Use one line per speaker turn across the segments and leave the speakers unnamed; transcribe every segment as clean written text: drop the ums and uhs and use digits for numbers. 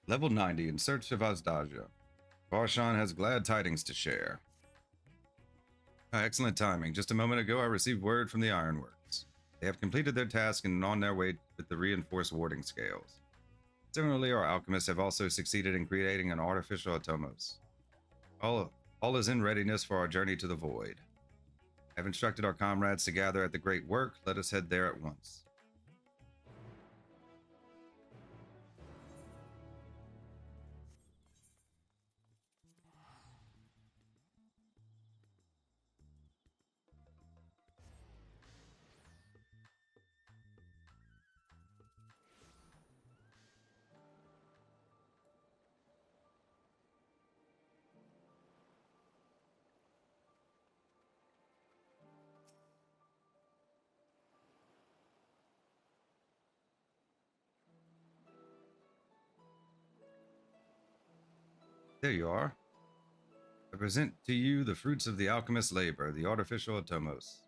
Level 90, in search of Azdaja. Varshan has glad tidings to share. Excellent timing. Just a moment ago, I received word from the Ironworks. They have completed their task and are on their way with the reinforced warding scales. Similarly, our alchemists have also succeeded in creating an artificial atomos. All is in readiness for our journey to the void. I have instructed our comrades to gather at the Great Work. Let us head there at once. There you are. I present to you the fruits of the alchemist's labor, the artificial atomos.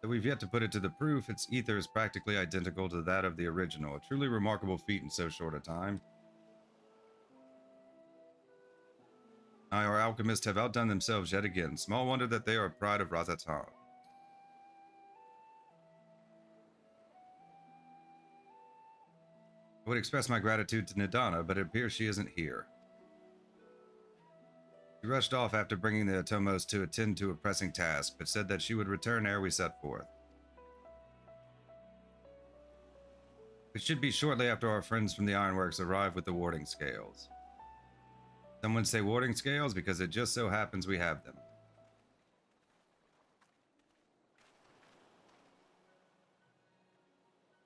Though we've yet to put it to the proof, its ether is practically identical to that of the original, a truly remarkable feat in so short a time. Our alchemists have outdone themselves yet again. Small wonder that they are a pride of Razatan. I would express my gratitude to Nidana, but it appears she isn't here. She rushed off after bringing the Atomos to attend to a pressing task, but said that she would return ere we set forth. It should be shortly after our friends from the Ironworks arrive with the warding scales. Some would say warding scales because it just so happens we have them.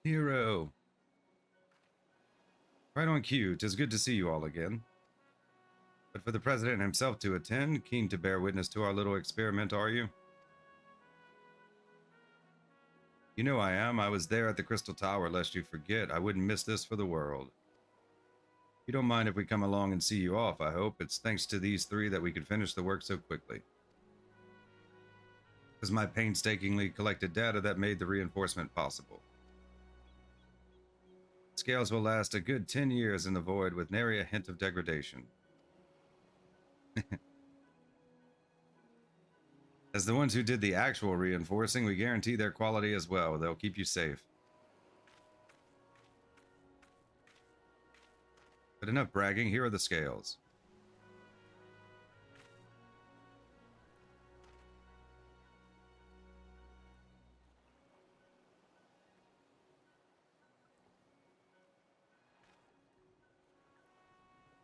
Hero! Right on cue. 'Tis good to see you all again. But for the President himself to attend, keen to bear witness to our little experiment, are you? You know I am. I was there at the Crystal Tower, lest you forget. I wouldn't miss this for the world. You don't mind if we come along and see you off, I hope. It's thanks to these three that we could finish the work so quickly. It was my painstakingly collected data that made the reinforcement possible. Scales will last a good 10 years in the void with nary a hint of degradation. As the ones who did the actual reinforcing, we guarantee their quality as well. They'll keep you safe. But enough bragging, here are the scales.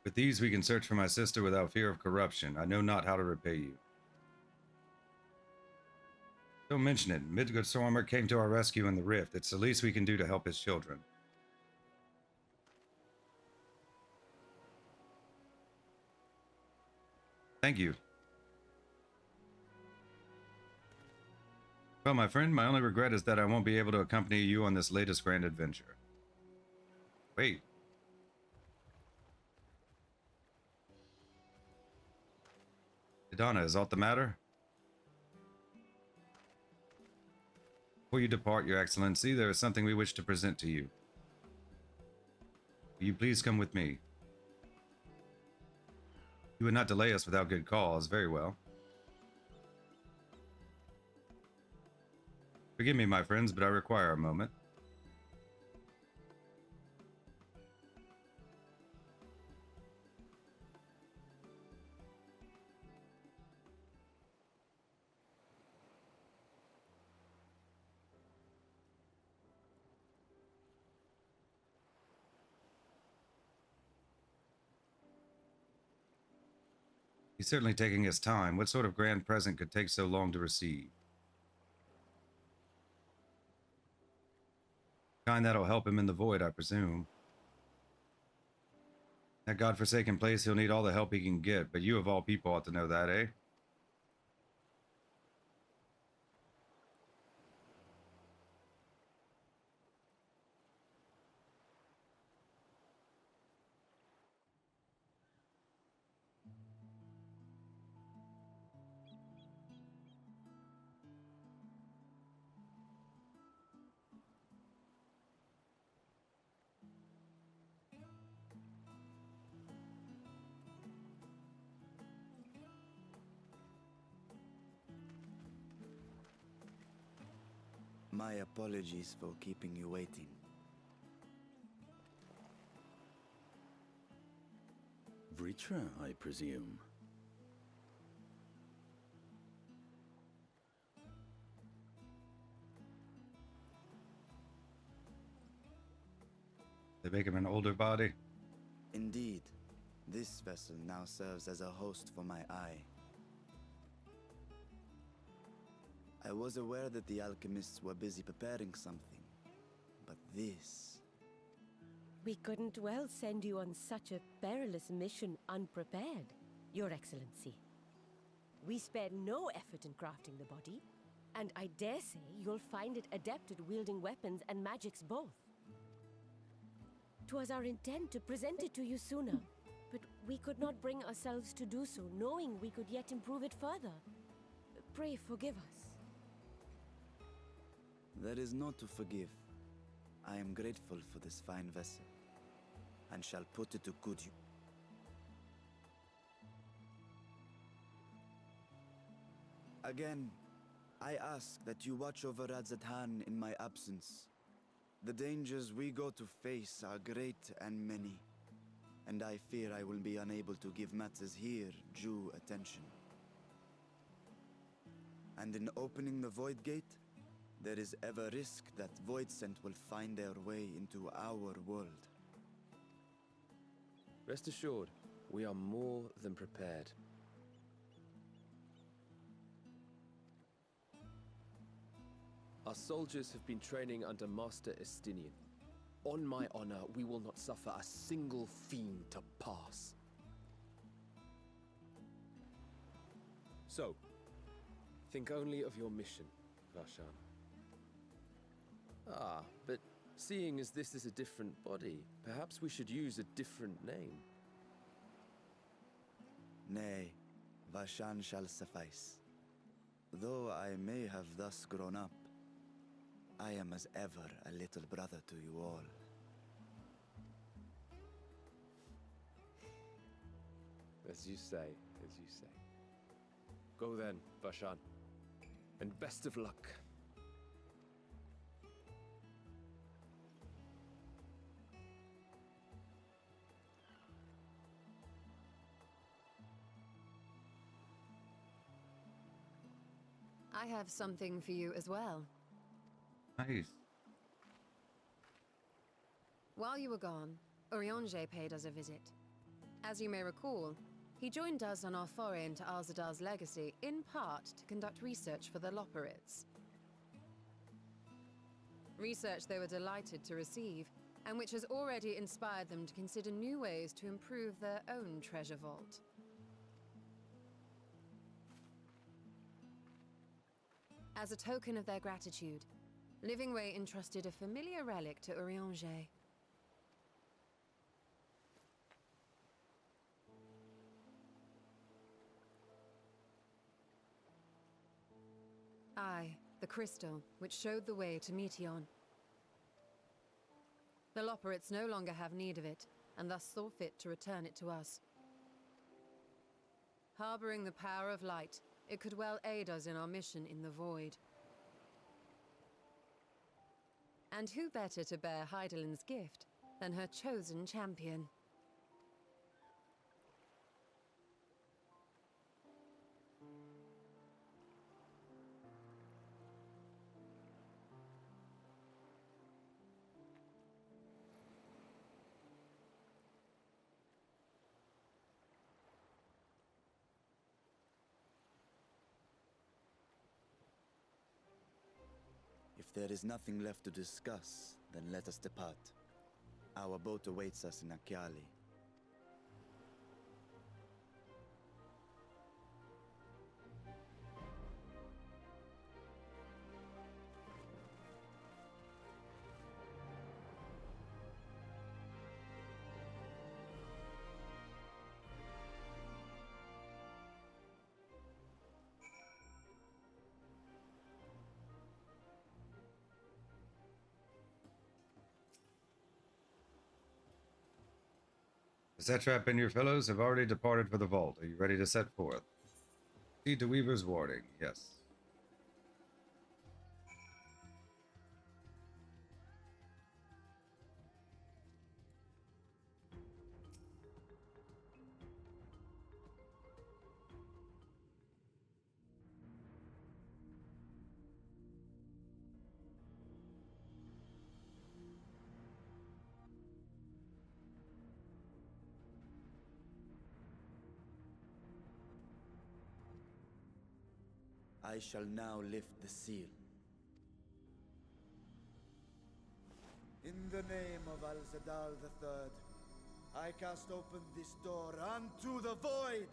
With these we can search for my sister without fear of corruption. I know not how to repay you. Don't mention it. Midgard came to our rescue in the rift. It's the least we can do to help his children. Thank you. Well, my friend, my only regret is that I won't be able to accompany you on this latest grand adventure. Wait. Idana, is aught the matter? Before you depart, Your Excellency, there is something we wish to present to you. Will you please come with me? You would not delay us without good cause. Very well. Forgive me, my friends, but I require a moment. He's certainly taking his time. What sort of grand present could take so long to receive? Kind that'll help him in the void, I presume. That godforsaken place, he'll need all the help he can get, but you of all people ought to know that, eh?
My apologies for keeping you waiting.
Vritra, I presume.
They make him an older body.
Indeed, this vessel now serves as a host for my eye. I was aware that the alchemists were busy preparing something, but this...
We couldn't well send you on such a perilous mission unprepared, Your Excellency. We spared no effort in crafting the body, and I dare say you'll find it adept at wielding weapons and magics both. 'Twas our intent to present it to you sooner, but we could not bring ourselves to do so, knowing we could yet improve it further. Pray forgive us.
There is naught to forgive. I am grateful for this fine vessel, and shall put it to good use. Again, I ask that you watch over Radzatan in my absence. The dangers we go to face are great and many, and I fear I will be unable to give matters here due attention. And in opening the Void Gate, there is ever risk that Voidsent will find their way into our world.
Rest assured, we are more than prepared. Our soldiers have been training under Master Estinian. On my honor, we will not suffer a single fiend to pass. So, think only of your mission, Varshan. Ah, but seeing as this is a different body, perhaps we should use a different name.
Nay, Varshan shall suffice. Though I may have thus grown up, I am as ever a little brother to you all.
As you say, as you say. Go then, Varshan, and best of luck.
I have something for you as well.
Nice.
While you were gone, Urianger paid us a visit. As you may recall, he joined us on our foray into Alzadar's legacy, in part to conduct research for the Loporrits. Research they were delighted to receive, and which has already inspired them to consider new ways to improve their own treasure vault. As a token of their gratitude, Livingway entrusted a familiar relic to Urianger. Aye, the crystal, which showed the way to Pt1. The Loporrits no longer have need of it, and thus saw fit to return it to us. Harboring the power of light, it could well aid us in our mission in the Void. And who better to bear Hydaelyn's gift than her chosen champion?
If there is nothing left to discuss, then let us depart. Our boat awaits us in Akyali.
The satrap and your fellows have already departed for the vault. Are you ready to set forth? Proceed to Weaver's Warding, yes.
I shall now lift the seal. In the name of Al-Zadal III, I cast open this door unto the void!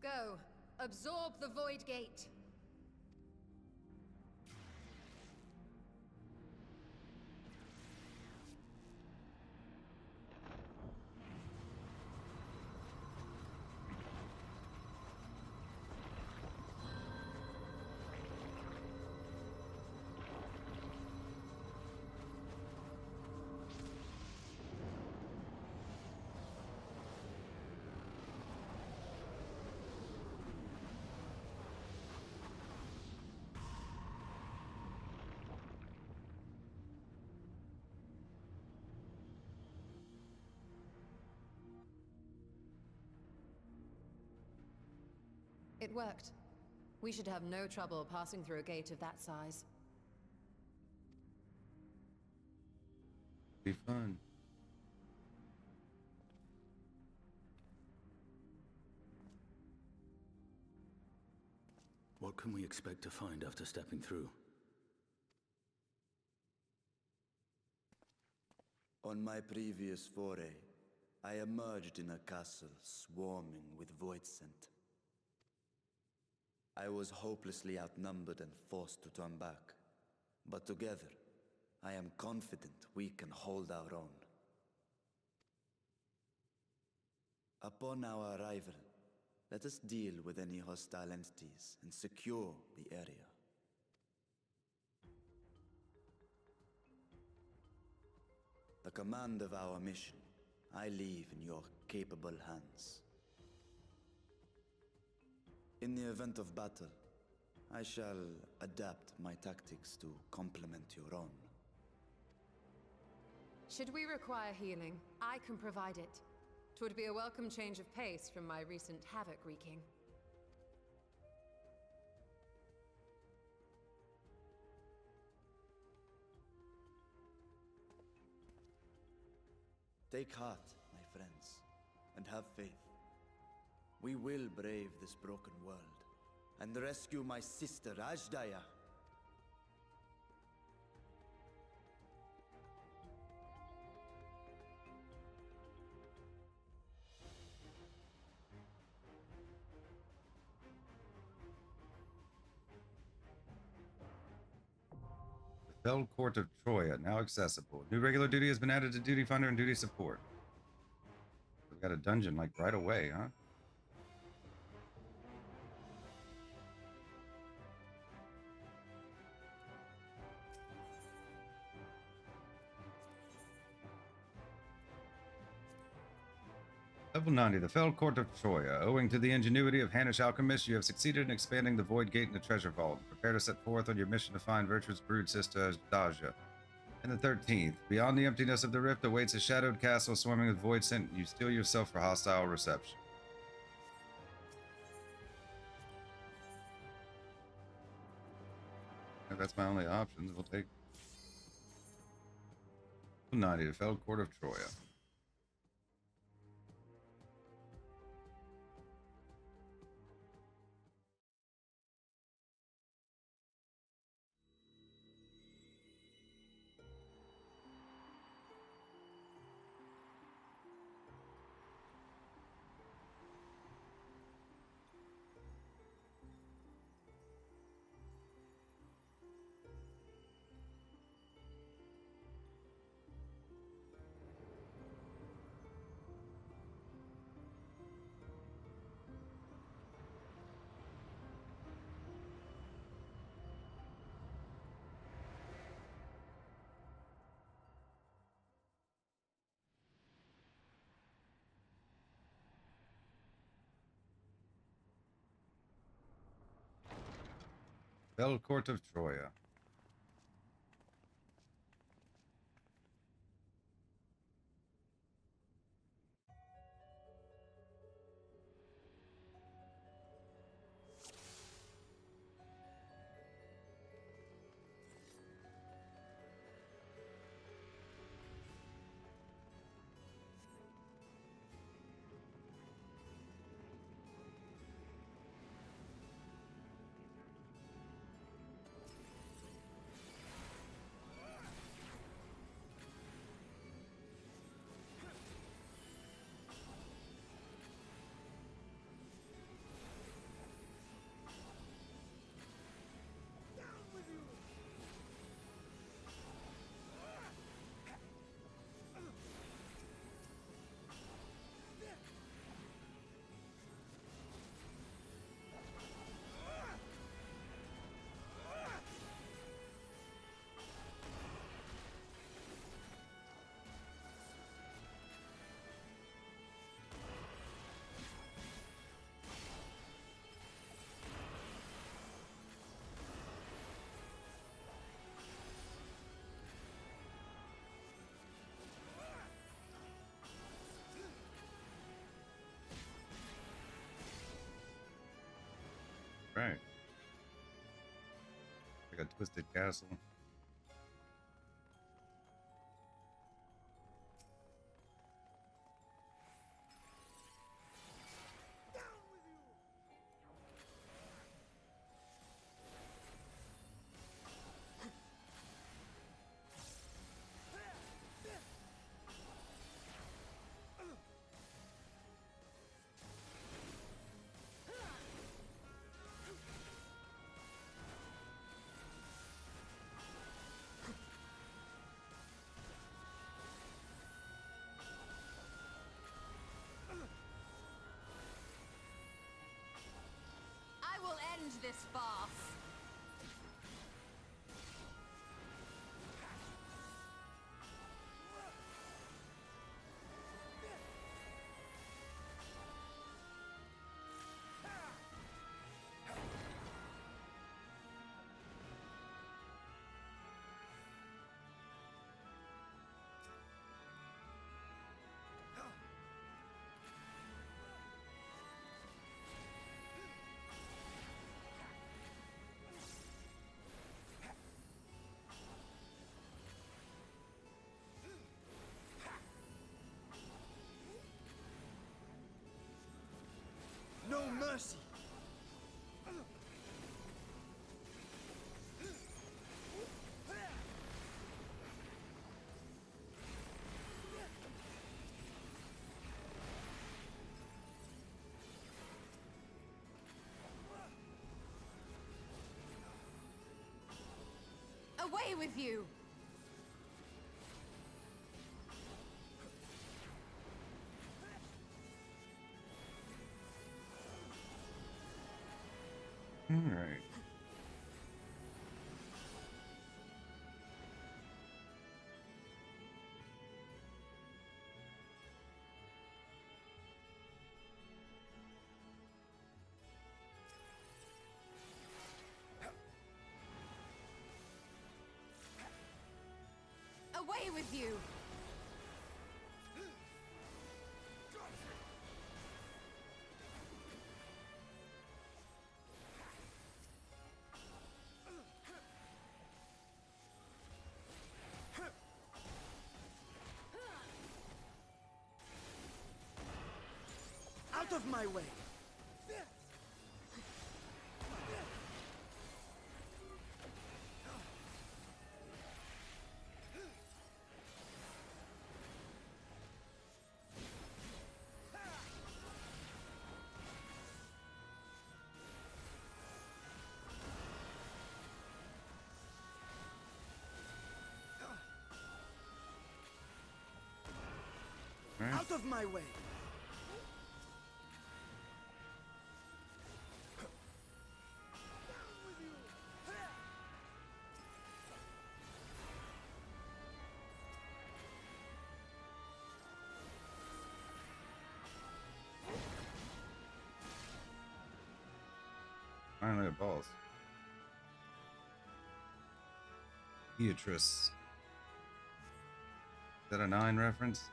Go. Absorb the Void Gate. It worked. We should have no trouble passing through a gate of that size.
Be fun.
What can we expect to find after stepping through?
On my previous foray, I emerged in a castle swarming with void scent. I was hopelessly outnumbered and forced to turn back. But together, I am confident we can hold our own. Upon our arrival, let us deal with any hostile entities and secure the area. The command of our mission, I leave in your capable hands. In the event of battle, I shall adapt my tactics to complement your own.
Should we require healing, I can provide it. 'Twould be a welcome change of pace from my recent havoc wreaking.
Take heart, my friends, and have faith. We will brave this broken world and rescue my sister Ajdaya.
The Fell Court of Troia, now accessible. New regular duty has been added to Duty Finder and Duty Support. We've got a dungeon, like, right away, huh? Level 90, the Fell Court of Troia. Owing to the ingenuity of Hanish alchemists, you have succeeded in expanding the Void Gate in the Treasure Vault. Prepare to set forth on your mission to find Virtue's brood sister Daja. And the 13th, beyond the emptiness of the rift awaits a shadowed castle swarming with void scent. You steel yourself for hostile reception. If that's my only options, we'll take 90, the Fell Court of Troia. Fell Court of Troia. Like a twisted castle.
I will end this farce.
No mercy!
Away with you!
All right.
Away with you!
Out of my way!
All right.
Out of my way!
Finally a boss. Beatrice. Is that a 9 reference?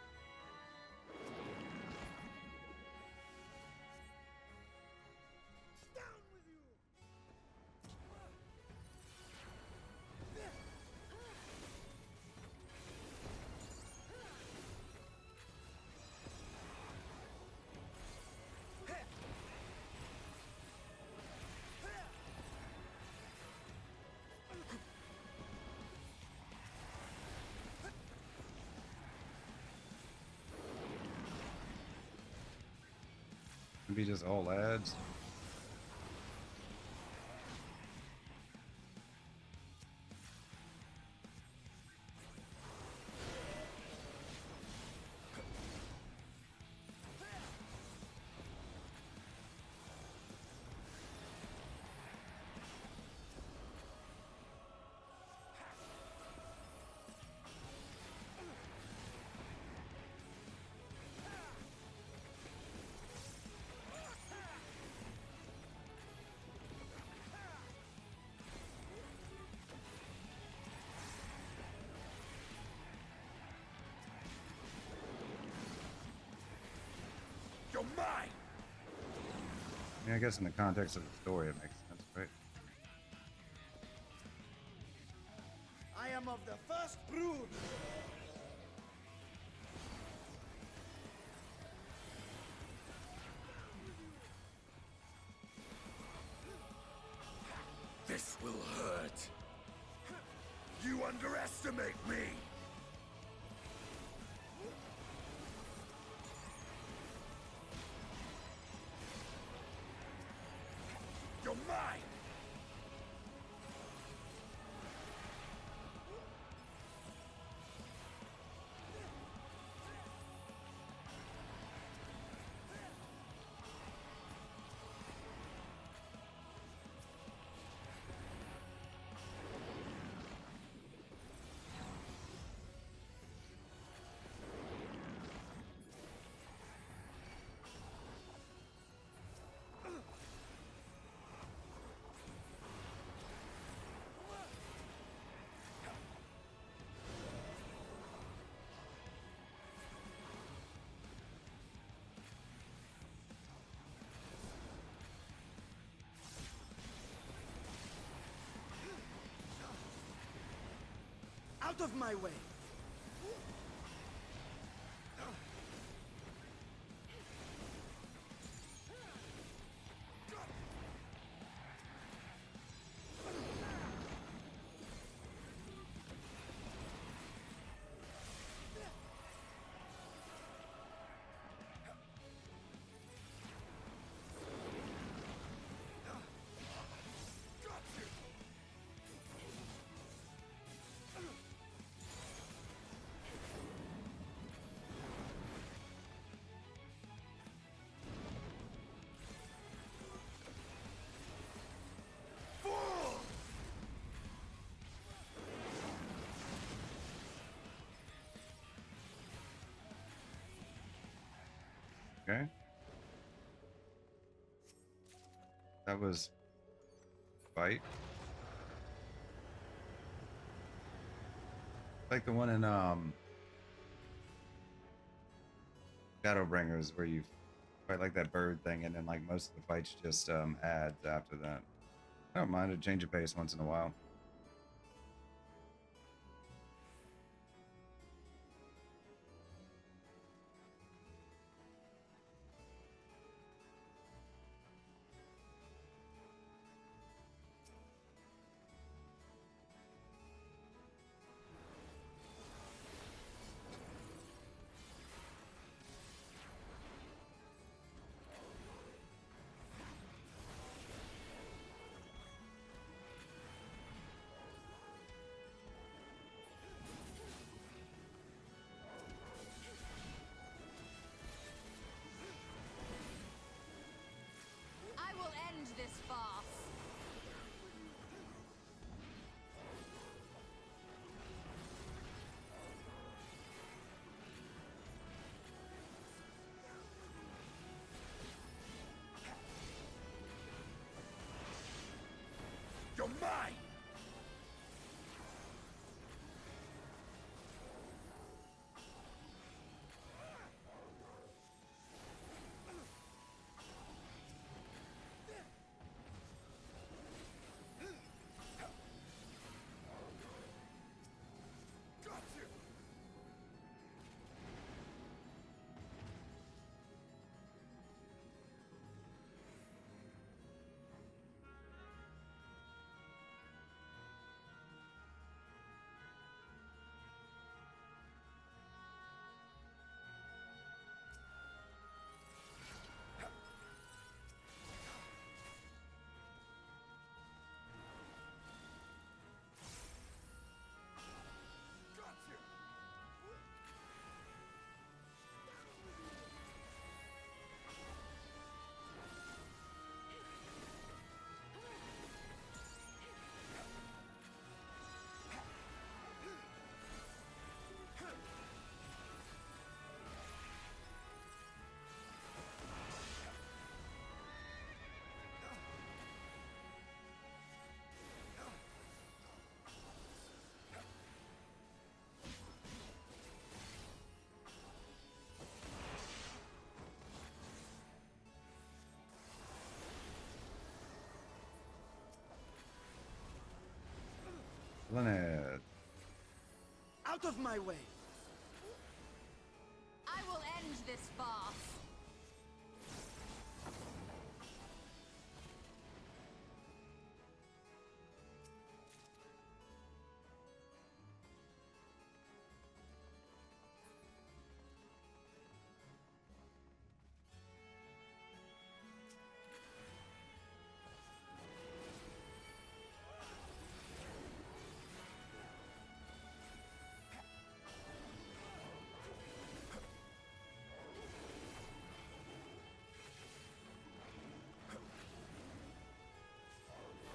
Maybe just all ads.
You're mine!
Yeah, I guess in the context of the story, it makes sense, right?
am of the first brood.
This will hurt. You underestimate me. You're mine.
Out of my way!
Okay. That was fight. Like the one in Shadowbringers where you fight like that bird thing and then like most of the fights just ads after that. I don't mind a change of pace once in a while.
I will end this farce.
You're mine.
Lynette.
Out of my way!
I will end this farce.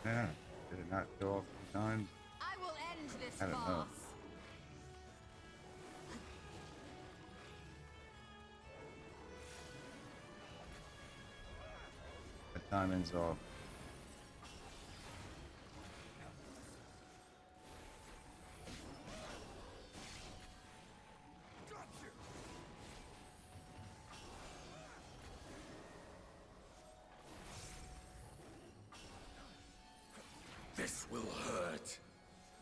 Yeah. Did it not go off 3 times?
I will end this
I don't know.
farce.
The timing's off.
This will hurt.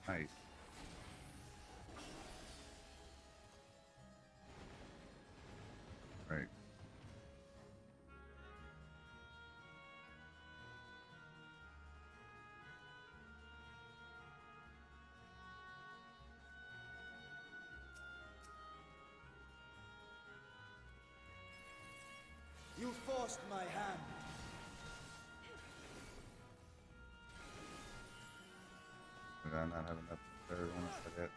Nice. Right.
You forced my hand.
Did I not have enough third one for that?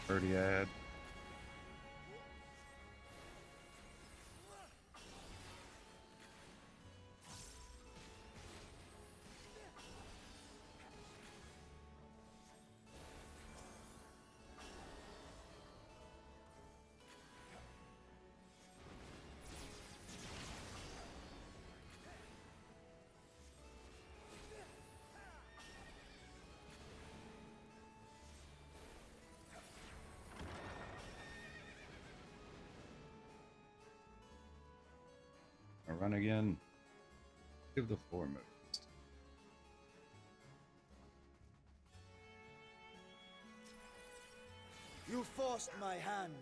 Birdie ad. I'll run again. Give the foremost.
You forced my hand.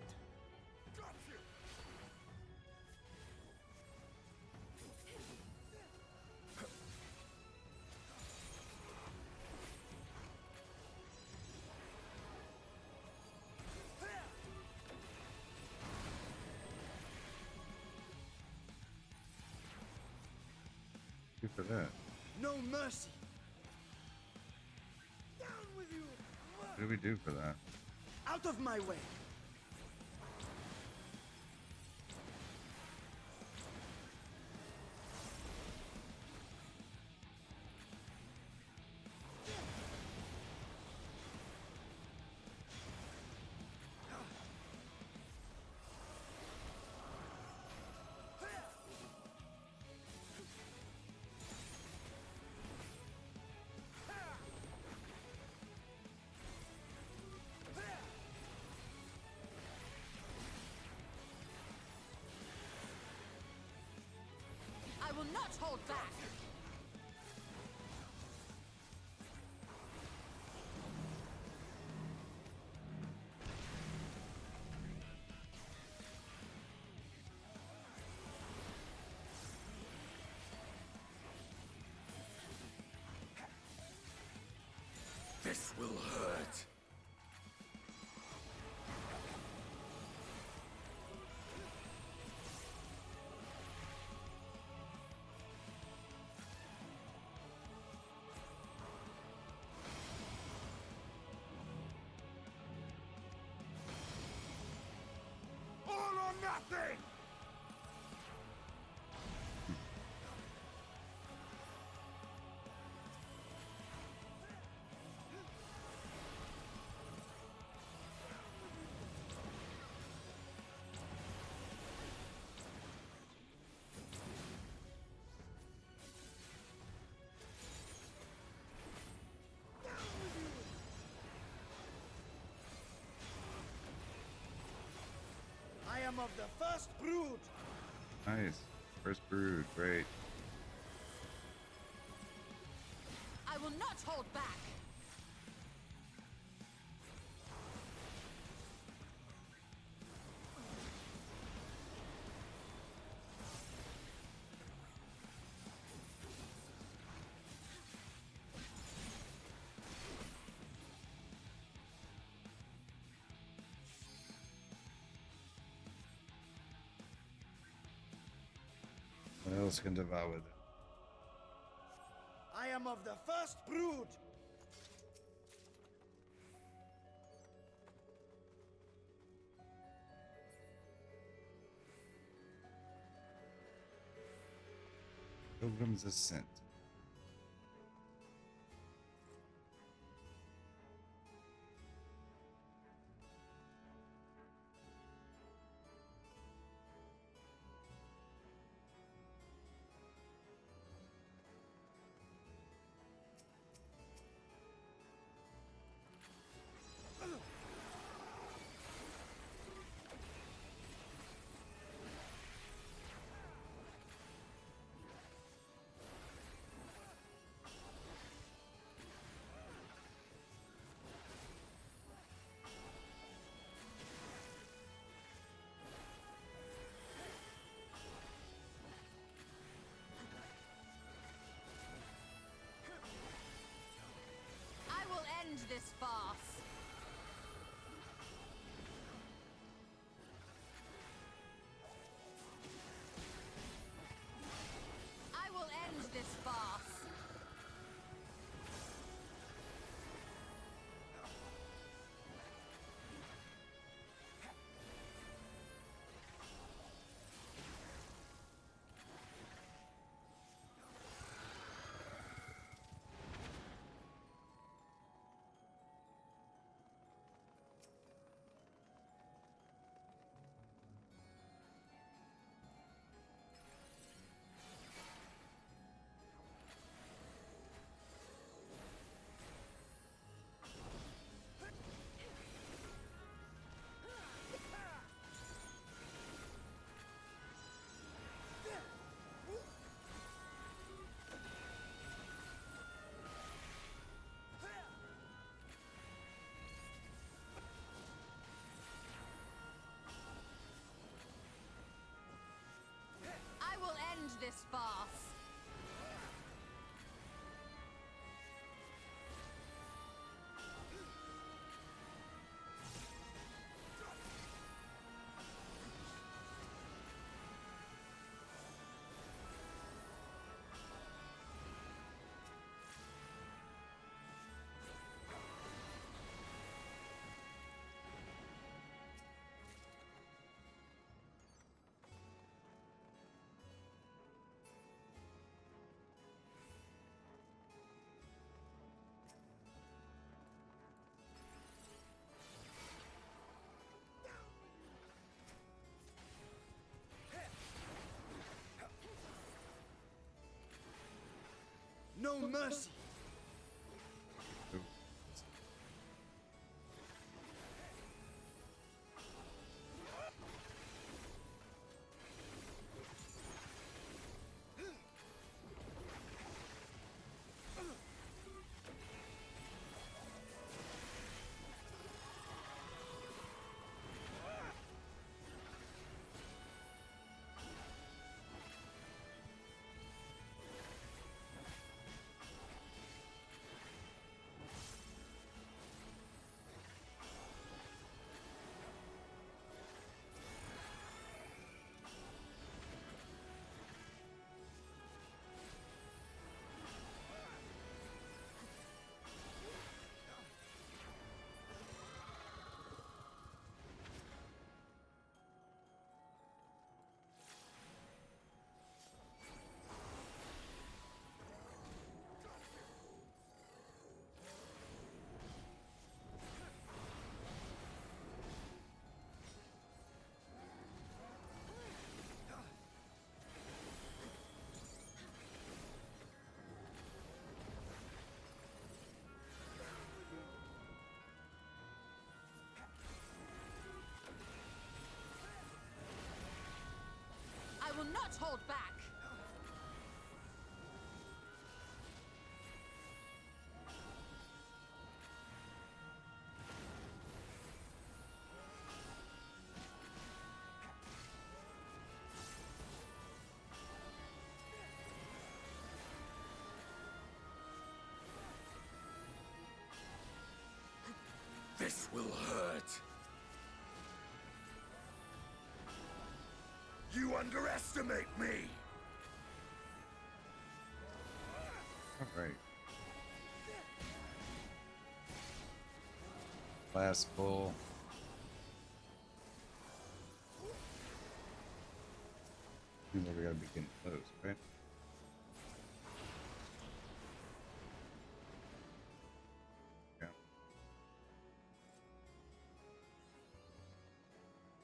Good for that.
No mercy. Down with you.
What do we do for that?
Out of my way.
I will not hold back.
This will hurt. All or nothing!
of the first brood.
Nice. First brood. Great.
I will not hold back.
What else can devour them?
I am of the first brood.
Pilgrim's Ascent.
I will end this farce. I will end this farce. I will end this farce.
No mercy.
will not hold back.
This will hurt. You underestimate me.
All right. Last pull. We gotta be getting close, right? Yeah.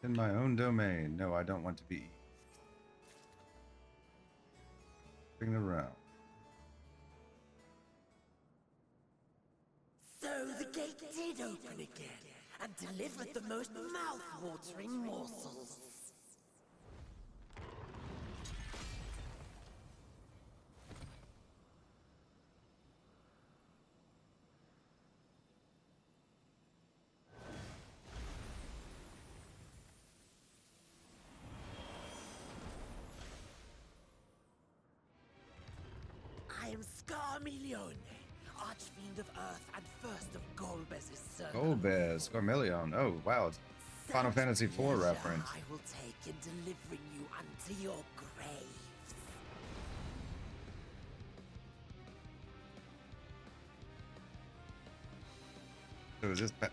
In my own domain. No, I don't want to be. Bring the round.
So the gate did open again, and delivered the most mouth-watering morsels. I am Scarmilione, Archfiend of Earth and first of Golbez's circle.
Golbez, Carmeleon. Oh, wow. It's Final Fantasy IV
Pleasure
reference.
I will take in delivering you unto your graves.
So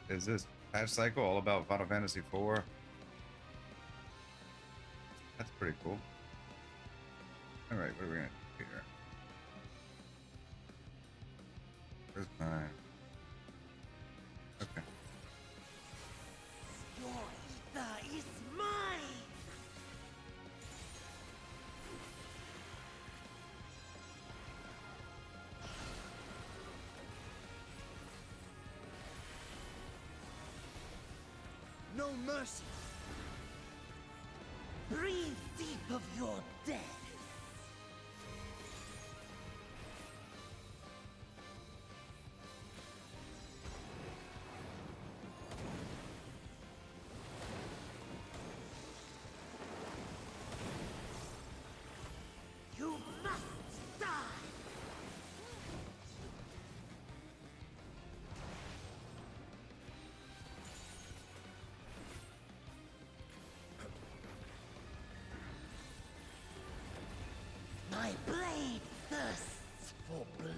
is this patch cycle all about Final Fantasy IV? That's pretty cool. All right, what are we gonna do here? Where's my? Okay.
Your ether is mine.
No mercy.
Breathe deep of your death. You must die. My blade thirsts for blood.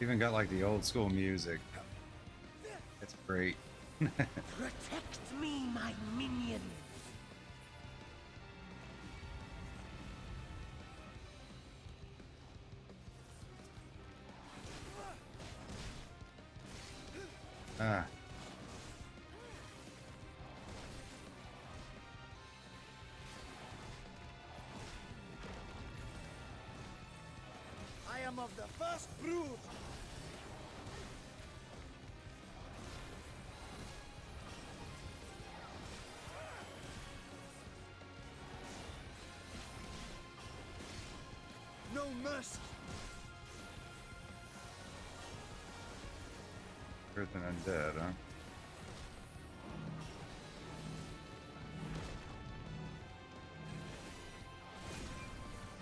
Even got like the old school music. It's great.
Protect me, my minions.
Ah.
I am of the first brood. No mercy.
Earth and undead, huh?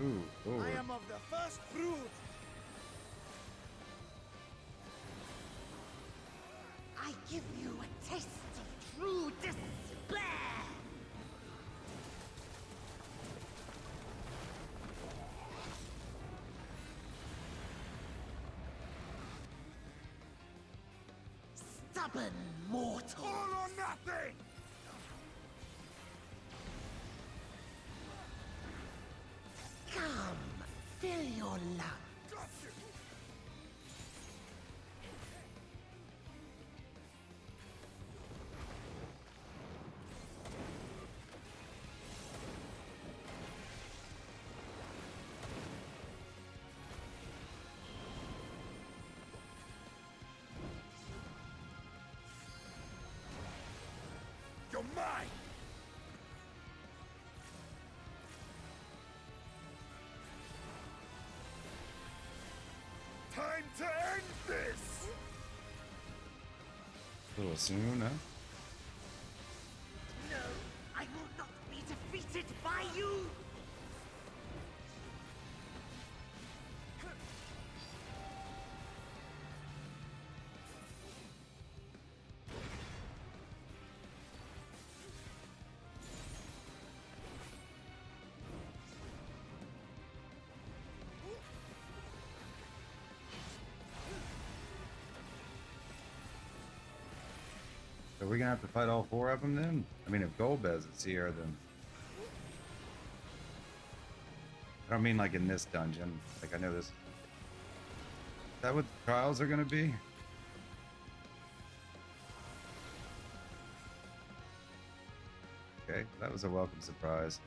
Ooh, forward.
I am of the first brood.
I give you a taste of true despair. Stubborn mortals.
All or nothing!
Come, fill your lungs.
Got you! You're mine! Time to end this!
A little soon, huh?
No, I will not be defeated by you!
Are we gonna have to fight all 4 of them then? I mean, if Golbez is here, then I don't mean like in this dungeon. Like I know this. Is that what the trials are gonna be? Okay, that was a welcome surprise.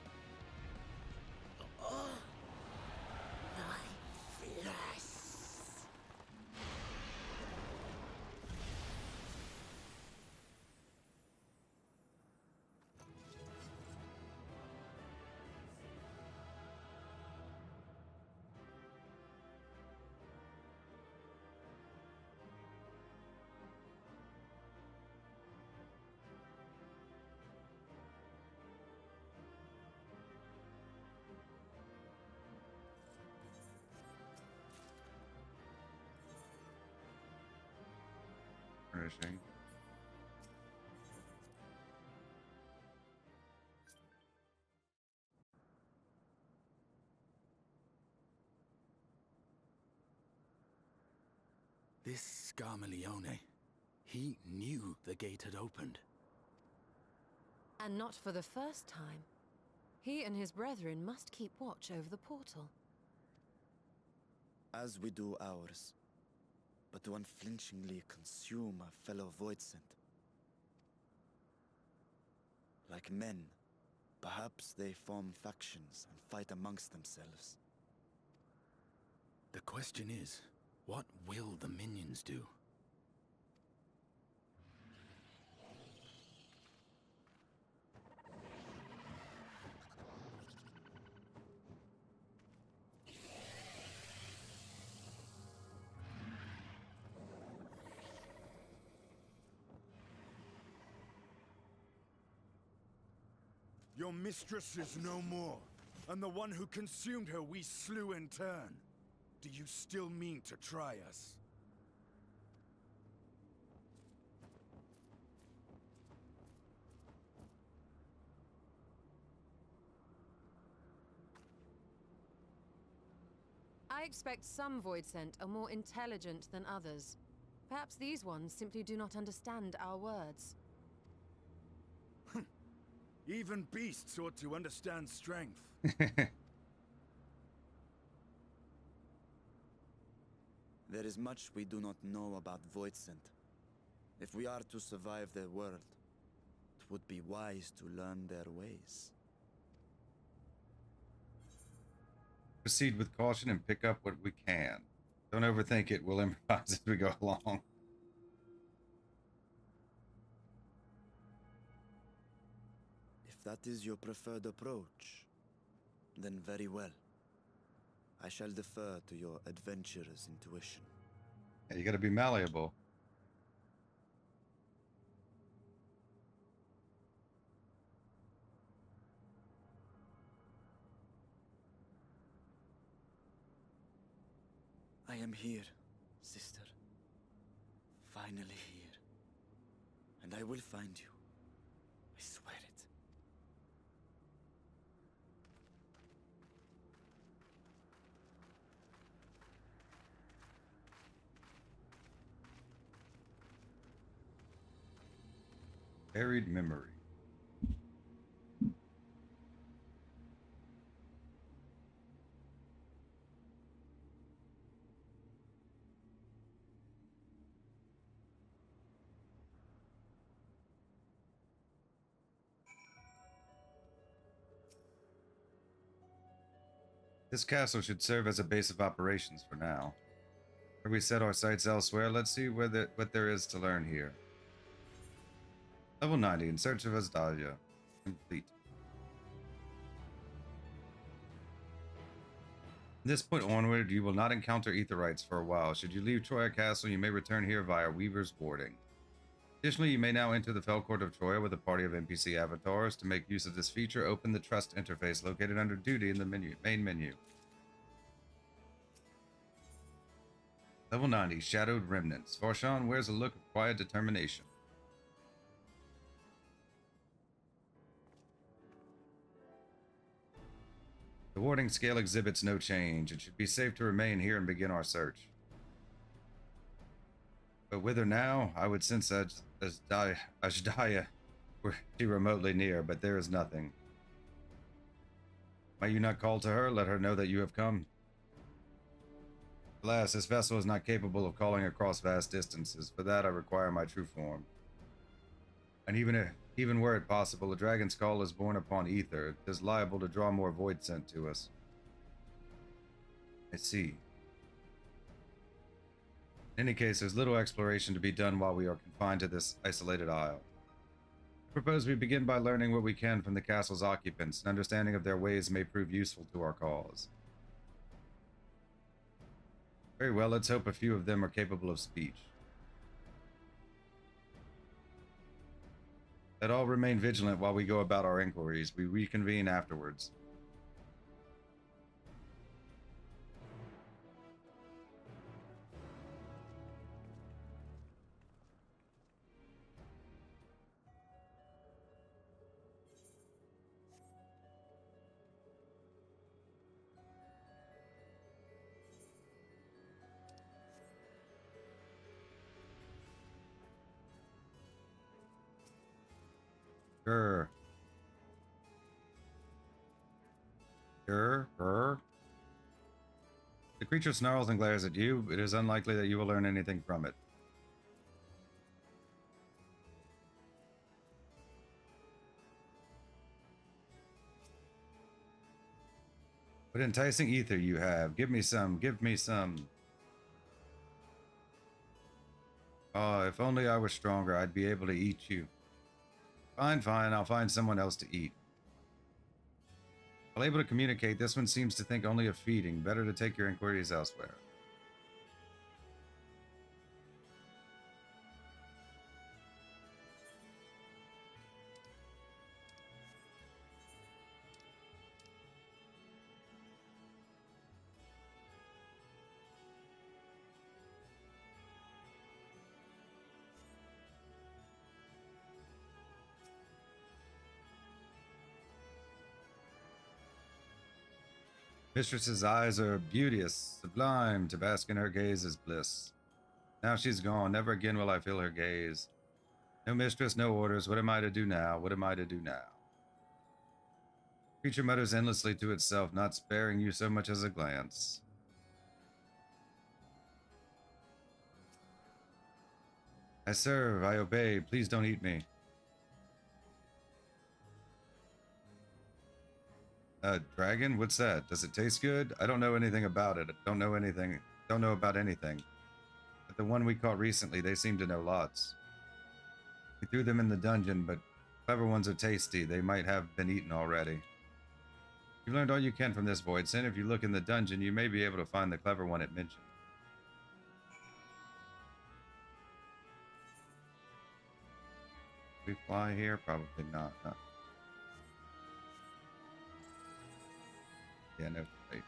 Furnishing.
This Scarmalione, he knew the gate had opened.
And not for the first time. He and his brethren must keep watch over the portal.
As we do ours, but to unflinchingly consume a fellow Voidsent. Like men, perhaps they form factions and fight amongst themselves.
The question is, what will the minions do?
Your mistress is no more, and the one who consumed her we slew in turn. Do you still mean to try us?
I expect some Voidsent are more intelligent than others. Perhaps these ones simply do not understand our words.
Even beasts ought to understand strength.
There is much we do not know about Voidsent. If we are to survive their world, it would be wise to learn their ways.
Proceed with caution and pick up what we can. Don't overthink it. We'll improvise as we go along.
If that is your preferred approach, then very well. I shall defer to your adventurer's intuition.
Yeah, you gotta be malleable.
I am here, sister. Finally here. And I will find you. I swear it.
Buried memory. This castle should serve as a base of operations for now. Where we set our sights elsewhere, let's see what there is to learn here. Level 90, in search of Asdalia. Complete. From this point onward, you will not encounter Aetherites for a while. Should you leave Troia Castle, you may return here via Weaver's Warding. Additionally, you may now enter the Fell Court of Troia with a party of NPC avatars. To make use of this feature, open the Trust interface located under Duty in the main menu. Level 90, Shadowed Remnants. Farshawn wears a look of quiet determination. The warding scale exhibits no change. It should be safe to remain here and begin our search. But whither now? I would sense Ashdaya were she remotely near, but there is nothing. Might you not call to her? Let her know that you have come. Alas, this vessel is not capable of calling across vast distances. For that, I require my true form. And even were it possible, a dragon's call is born upon ether. It is liable to draw more void sent to us. I see. In any case, there's little exploration to be done while we are confined to this isolated isle. I propose we begin by learning what we can from the castle's occupants. An understanding of their ways may prove useful to our cause. Very well, let's hope a few of them are capable of speech. Let all remain vigilant while we go about our inquiries. We reconvene afterwards. Grr. Grr. Grr. The creature snarls and glares at you. It is unlikely that you will learn anything from it. What enticing ether you have. Give me some. Give me some. Oh, if only I were stronger, I'd be able to eat you. Fine, fine, I'll find someone else to eat. While able to communicate, this one seems to think only of feeding. Better to take your inquiries elsewhere. Mistress's eyes are beauteous, sublime, to bask in her gaze is bliss. Now she's gone, never again will I feel her gaze. No mistress, no orders, what am I to do now? What am I to do now? Creature mutters endlessly to itself, not sparing you so much as a glance. I serve, I obey, please don't eat me. Dragon? What's that? Does it taste good? I don't know anything about it. Don't know about anything. But the one we caught recently, they seem to know lots. We threw them in the dungeon, but clever ones are tasty. They might have been eaten already. You've learned all you can from this void sin. If you look in the dungeon, you may be able to find the clever one it mentioned. We fly here? Probably not. Huh? Yeah, no. Wait.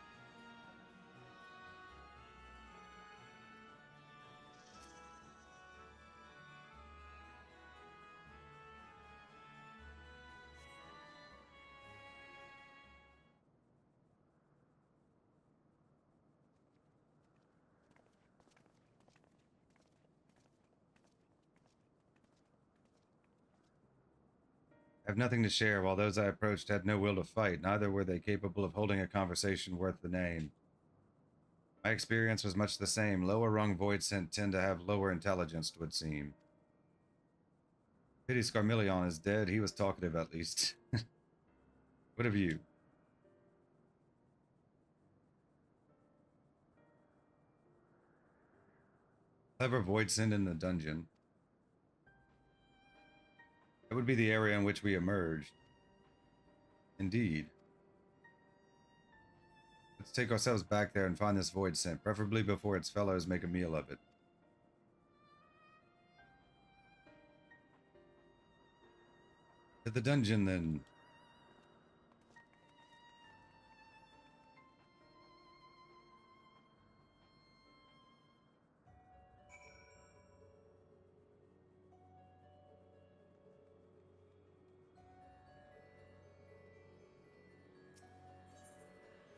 I have nothing to share, while those I approached had no will to fight, neither were they capable of holding a conversation worth the name. My experience was much the same. Lower rung void sent tend to have lower intelligence, it would seem. Pity Scarmillion is dead. He was talkative, at least. What of you? Clever void send in the dungeon. That would be the area in which we emerged. Indeed. Let's take ourselves back there and find this void scent, preferably before its fellows make a meal of it. To the dungeon, then.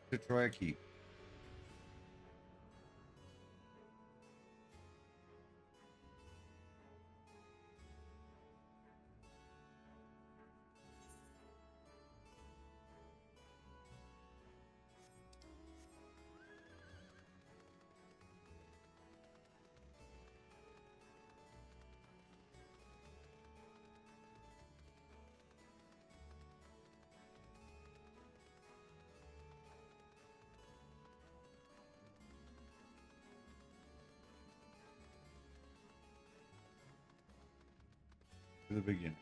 To Troia Keep. To the beginning.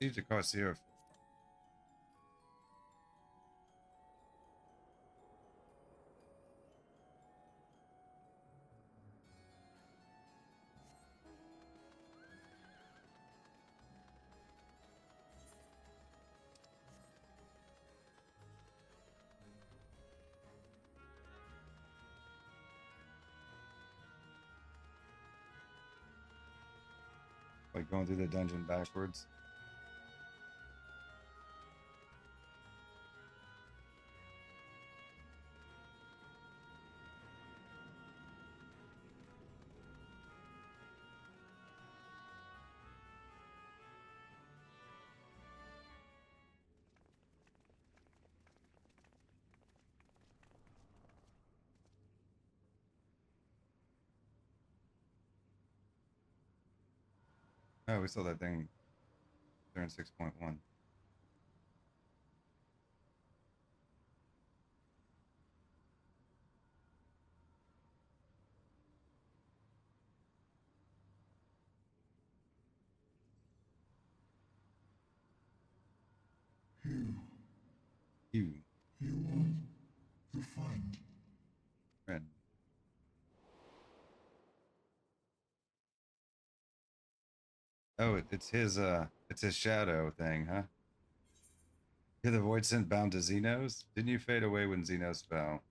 Need to cross here. Like going through the dungeon backwards. Oh, we saw that thing there in 6.1. You.
You want to find.
Friend. Oh, it's his shadow thing, huh? You're the void sent bound to Xenos? Didn't you fade away when Xenos fell?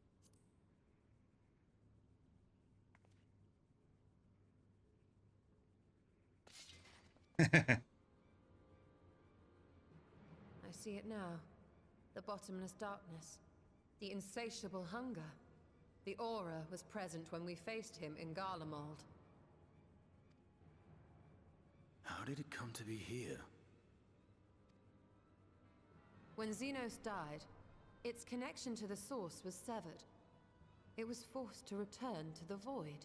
I see it now. The bottomless darkness. The insatiable hunger. The aura was present when we faced him in Garlemald.
How did it come to be here?
When Xenos died, its connection to the source was severed. It was forced to return to the void.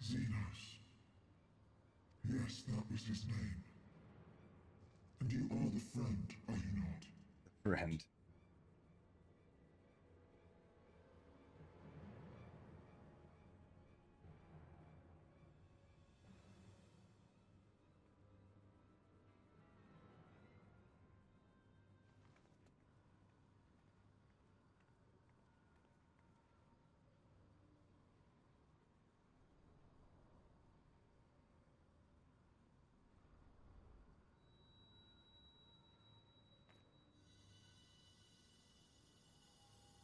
Xenos. Yes, that was his name. And you are the friend, are you not?
The friend.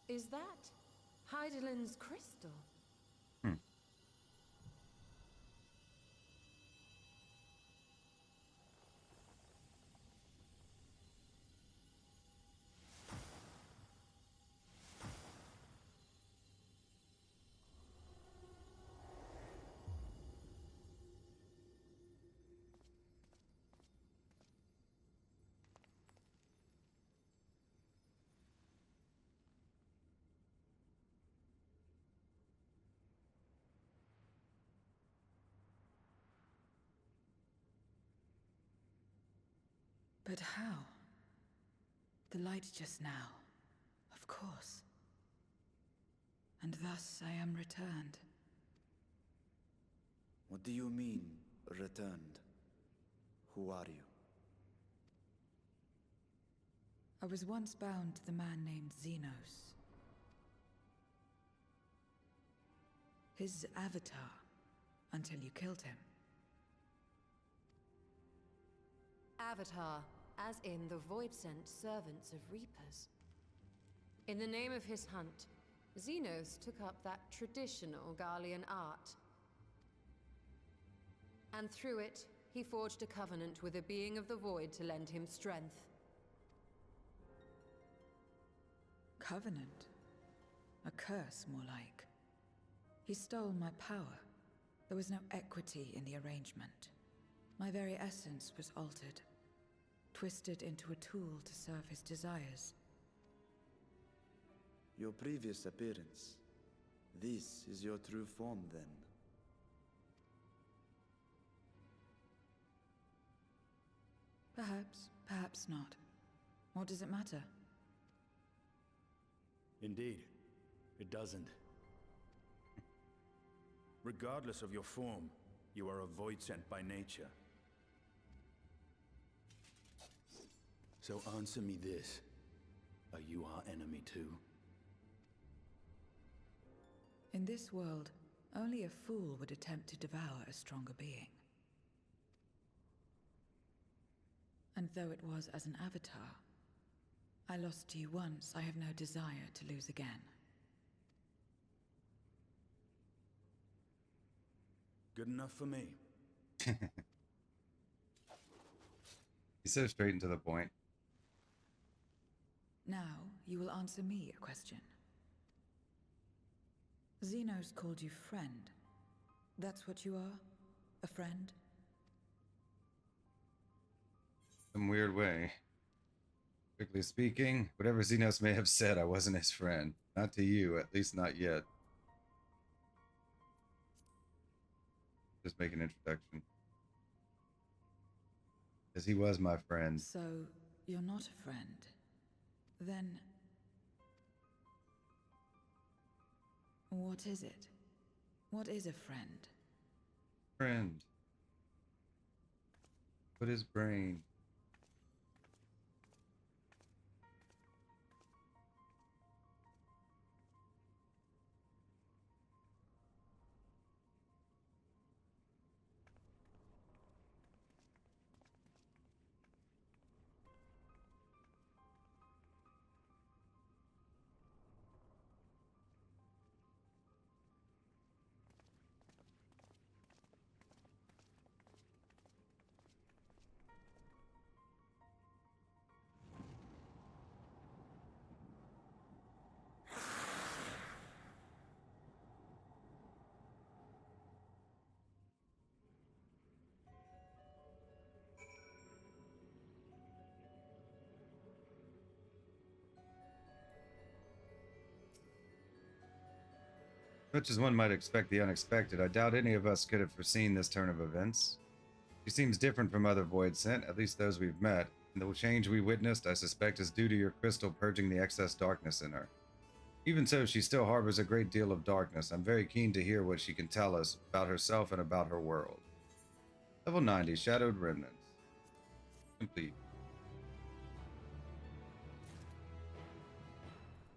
Is that Heidelin's crystal?
Hmm.
But how? The light just now. Of course. And thus I am returned.
What do you mean, returned? Who are you?
I was once bound to the man named Xenos. His avatar, until you killed him.
Avatar, as in the Void-sent servants of Reapers. In the name of his hunt, Xenos took up that traditional Garlean art. And through it, he forged a covenant with a being of the Void to lend him strength.
Covenant? A curse, more like. He stole my power. There was no equity in the arrangement. My very essence was altered, twisted into a tool to serve his desires.
Your previous appearance. This is your true form, then.
Perhaps, perhaps not. What does it matter?
Indeed, it doesn't. Regardless of your form, you are a void sent by nature. So answer me this. Are you our enemy too?
In this world, only a fool would attempt to devour a stronger being. And though it was as an avatar, I lost to you once, I have no desire to lose again.
Good enough for me.
He's so straight and to the point.
Now, you will answer me a question. Xenos called you friend. That's what you are? A friend?
Some weird way. Strictly speaking, whatever Xenos may have said, I wasn't his friend. Not to you, at least not yet. Just make an introduction. Because he was my friend.
So, you're not a friend. Then... what is it? What is a friend?
Friend. Put his brain. Much as one might expect the unexpected, I doubt any of us could have foreseen this turn of events. She seems different from other Void Sent, at least those we've met, and the change we witnessed, I suspect, is due to your crystal purging the excess darkness in her. Even so, she still harbors a great deal of darkness. I'm very keen to hear what she can tell us about herself and about her world. Level 90, Shadowed Remnants. Complete.